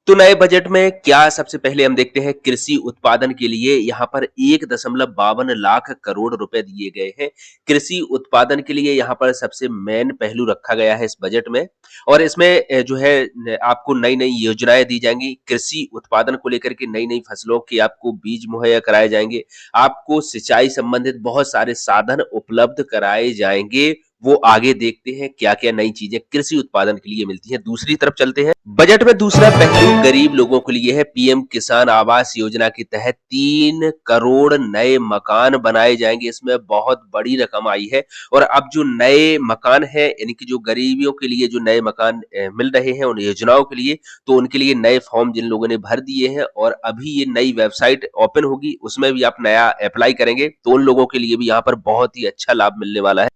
तो नए बजट में क्या सबसे पहले हम देखते हैं कृषि उत्पादन के लिए यहाँ पर 1.52 लाख करोड़ रुपए दिए गए हैं। कृषि उत्पादन के लिए यहाँ पर सबसे मेन पहलू रखा गया है इस बजट में और इसमें जो है आपको नई-नई योजनाएं दी जाएंगी। कृषि उत्पादन को लेकर के नई-नई फसलों के आपको बीज मुहैया कराए जाएंगे। आपको सिंचाई संबंधित बहुत सारे साधन उपलब्ध कराए जाएंगे। वो आगे देखते हैं क्या-क्या नई चीजें कृषि उत्पादन के लिए मिलती हैं। दूसरी तरफ चलते हैं। बजट में दूसरा पहलू गरीब लोगों के लिए है। पीएम किसान आवास योजना के तहत 3 करोड़ नए मकान बनाए जाएंगे। इसमें बहुत बड़ी रकम आई है और अब जो नए मकान हैं यानी कि जो गरीबियों के लिए जो नए मकान मिल रहे हैं उन योजनाओं के लिए, तो उनके लिए नए फॉर्म जिन लोगों ने भर दिए हैं और अभी ये नई वेबसाइट ओपन होगी, उसमें भी आप नया अप्लाई करेंगे तो उन लोगों के लिए भी यहाँ पर बहुत ही अच्छा लाभ मिलने वाला है।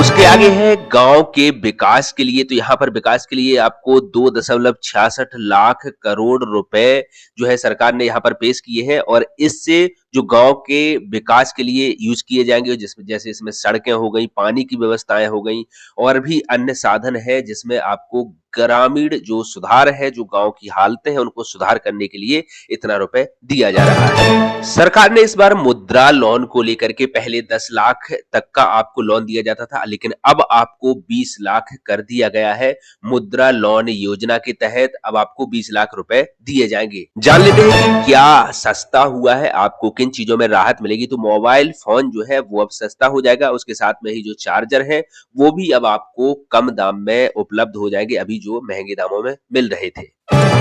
उसके आगे है गांव के विकास के लिए। तो यहाँ पर विकास के लिए आपको 2.66 लाख करोड़ रुपए जो है सरकार ने यहाँ पर पेश किए हैं और इससे जो गांव के विकास के लिए यूज किए जाएंगे, जिसमें जैसे इसमें सड़कें हो गई, पानी की व्यवस्थाएं हो गई और भी अन्य साधन है जिसमें आपको ग्रामीण जो सुधार है, जो गांव की हालतें हैं उनको सुधार करने के लिए इतना रुपए दिया जा रहा है। सरकार ने इस बार मुद्रा लोन को लेकर के पहले 10 लाख तक का आपको लोन दिया जाता था, लेकिन अब आपको 20 लाख कर दिया गया है। मुद्रा लोन योजना के तहत अब आपको 20 लाख रुपए दिए जाएंगे। जान लेते हैं कि क्या सस्ता हुआ है, आपको किन चीजों में राहत मिलेगी। तो मोबाइल फोन जो है वो अब सस्ता हो जाएगा, उसके साथ में ही जो चार्जर है वो भी अब आपको कम दाम में उपलब्ध हो जाएंगे, अभी जो महंगे दामों में मिल रहे थे।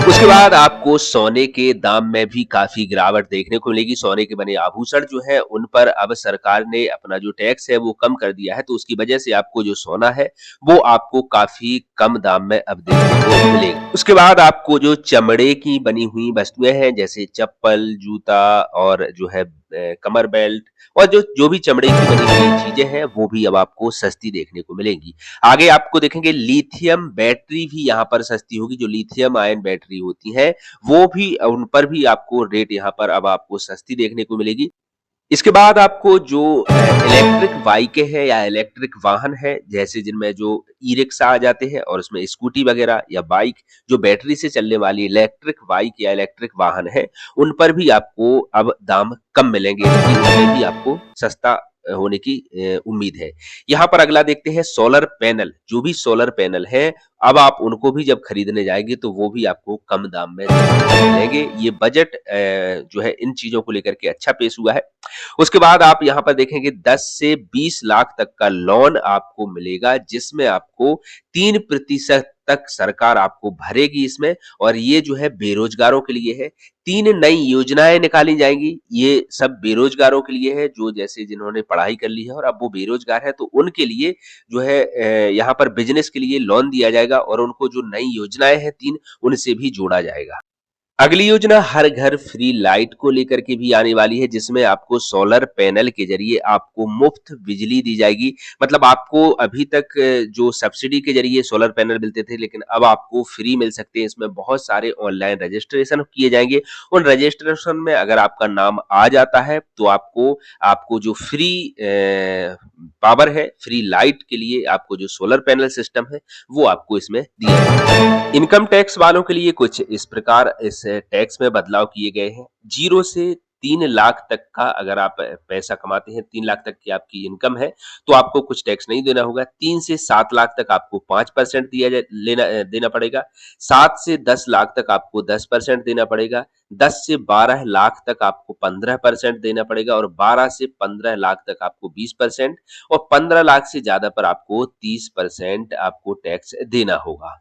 उसके बाद आपको सोने के दाम में भी काफी गिरावट देखने को मिलेगी। सोने के बने आभूषण जो है उन पर अब सरकार ने अपना जो टैक्स है वो कम कर दिया है, तो उसकी वजह से आपको जो सोना है वो आपको काफी कम दाम में अब देखने को मिलेगा। उसके बाद आपको जो चमड़े की बनी हुई वस्तुएं हैं जैसे चप्पल, जूता और जो है कमर बेल्ट और जो जो भी चमड़े की बनी हुई चीजें हैं वो भी अब आपको सस्ती देखने को मिलेंगी। आगे आपको देखेंगे लिथियम बैटरी भी यहाँ पर सस्ती होगी। जो लिथियम आयन बैटरी होती है वो भी, उन पर भी आपको रेट यहाँ पर अब आपको सस्ती देखने को मिलेगी। इसके बाद आपको जो इलेक्ट्रिक बाइकें हैं या इलेक्ट्रिक वाहन है, जैसे जिनमें जो ई रिक्शा आ जाते हैं और उसमें स्कूटी वगैरह या बाइक जो बैटरी से चलने वाली इलेक्ट्रिक बाइक या इलेक्ट्रिक वाहन है, उन पर भी आपको अब दाम कम मिलेंगे, उनमें भी आपको सस्ता होने की उम्मीद है। यहाँ पर अगला देखते हैं सोलर पैनल। जो भी सोलर पैनल है अब आप उनको भी जब खरीदने जाएंगे तो वो भी आपको कम दाम में मिलेंगे। ये बजट जो है इन चीजों को लेकर के अच्छा पेश हुआ है। उसके बाद आप यहाँ पर देखेंगे 10 से 20 लाख तक का लोन आपको मिलेगा, जिसमें आपको 3% तक सरकार आपको भरेगी इसमें, और ये जो है बेरोजगारों के लिए है। 3 नई योजनाएं निकाली जाएंगी, ये सब बेरोजगारों के लिए है, जो जैसे जिन्होंने पढ़ाई कर ली है और अब वो बेरोजगार है तो उनके लिए जो है यहाँ पर बिजनेस के लिए लोन दिया जाएगा और उनको जो नई योजनाएं हैं 3 उनसे भी जोड़ा जाएगा। अगली योजना हर घर फ्री लाइट को लेकर के भी आने वाली है, जिसमें आपको सोलर पैनल के जरिए आपको मुफ्त बिजली दी जाएगी। मतलब आपको अभी तक जो सब्सिडी के जरिए सोलर पैनल मिलते थे, लेकिन अब आपको फ्री मिल सकते हैं। इसमें बहुत सारे ऑनलाइन रजिस्ट्रेशन किए जाएंगे। उन रजिस्ट्रेशन में अगर आपका नाम आ जाता है तो आपको आपको जो फ्री पावर है, फ्री लाइट के लिए आपको जो सोलर पैनल सिस्टम है वो आपको इसमें दिया जाएगा। इनकम टैक्स वालों के लिए कुछ इस प्रकार इस टैक्स में बदलाव किए गए हैं। 0 से 3 लाख तक का अगर आप पैसा कमाते हैं, 3 लाख तक की आपकी इनकम है, तो आपको कुछ टैक्स नहीं देना होगा। 3 से 7 लाख तक आपको 5% देना पड़ेगा। 7 से 10 लाख तक आपको 10% देना पड़ेगा। 10 से 12 लाख तक आपको 15% देना पड़ेगा और 12 से 15 लाख तक आपको 20% और 15 लाख से ज्यादा पर आपको 30% आपको टैक्स देना होगा।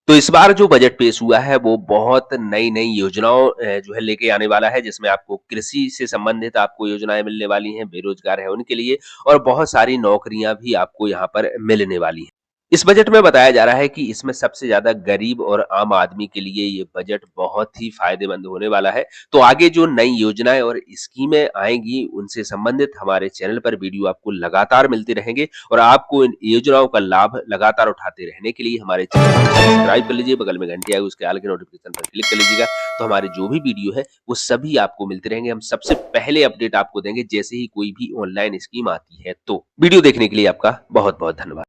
तो इस बार जो बजट पेश हुआ है वो बहुत नई-नई योजनाओं जो है लेके आने वाला है, जिसमें आपको कृषि से संबंधित आपको योजनाएं मिलने वाली हैं, बेरोजगार है उनके लिए, और बहुत सारी नौकरियां भी आपको यहाँ पर मिलने वाली हैं। इस बजट में बताया जा रहा है कि इसमें सबसे ज्यादा गरीब और आम आदमी के लिए ये बजट बहुत ही फायदेमंद होने वाला है। तो आगे जो नई योजनाएं और स्कीमें आएंगी उनसे संबंधित हमारे चैनल पर वीडियो आपको लगातार मिलते रहेंगे, और आपको इन योजनाओं का लाभ लगातार उठाते रहने के लिए हमारे चैनल को सब्सक्राइब कर लीजिए, बगल में घंटी आएगी उसके आल के नोटिफिकेशन पर क्लिक कर लीजिएगा। तो हमारे जो भी वीडियो है वो सभी आपको मिलते रहेंगे। हम सबसे पहले अपडेट आपको देंगे जैसे ही कोई भी ऑनलाइन स्कीम आती है। तो वीडियो देखने के लिए आपका बहुत बहुत धन्यवाद।